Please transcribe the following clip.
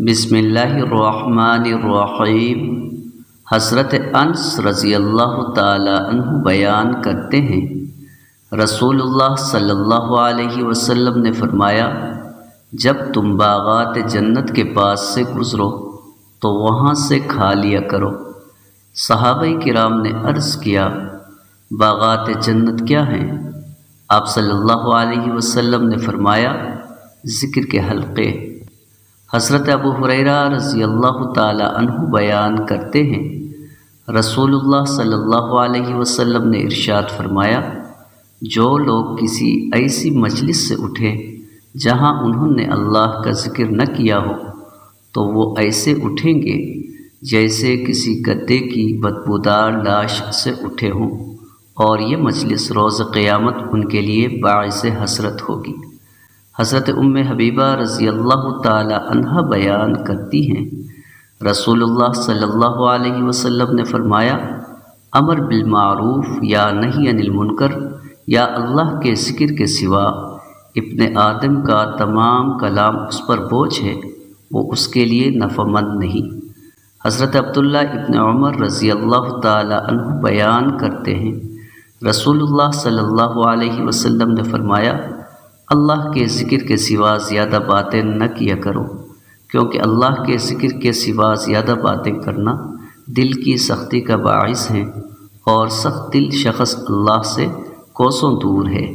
بسم اللہ الرحمن الرحیم۔ حضرت انس رضی اللہ تعالی عنہ بیان کرتے ہیں، رسول اللہ صلی اللہ علیہ وسلم نے فرمایا، جب تم باغات جنت کے پاس سے گزرو تو وہاں سے کھا لیا کرو۔ صحابہ کرام نے عرض کیا، باغات جنت کیا ہیں؟ آپ صلی اللہ علیہ وسلم نے فرمایا، ذکر کے حلقے۔ حضرت ابو ہریرہ رضی اللہ تعالی عنہ بیان کرتے ہیں، رسول اللہ صلی اللہ علیہ وسلم نے ارشاد فرمایا، جو لوگ کسی ایسی مجلس سے اٹھے جہاں انہوں نے اللہ کا ذکر نہ کیا ہو تو وہ ایسے اٹھیں گے جیسے کسی گدے کی بدبودار لاش سے اٹھے ہوں، اور یہ مجلس روز قیامت ان کے لیے باعث حسرت ہوگی۔ حضرت ام حبیبہ رضی اللہ تعالی عنہ بیان کرتی ہیں، رسول اللہ صلی اللہ علیہ وسلم نے فرمایا، امر بالمعروف یا نہی عن المنکر یا اللہ کے ذکر کے سوا ابن آدم کا تمام کلام اس پر بوجھ ہے، وہ اس کے لیے نفع مند نہیں۔ حضرت عبداللہ ابن عمر رضی اللہ تعالی عنہ بیان کرتے ہیں، رسول اللہ صلی اللہ علیہ وسلم نے فرمایا، اللہ کے ذکر کے سوا زیادہ باتیں نہ کیا کرو، کیونکہ اللہ کے ذکر کے سوا زیادہ باتیں کرنا دل کی سختی کا باعث ہے، اور سخت دل شخص اللہ سے کوسوں دور ہے۔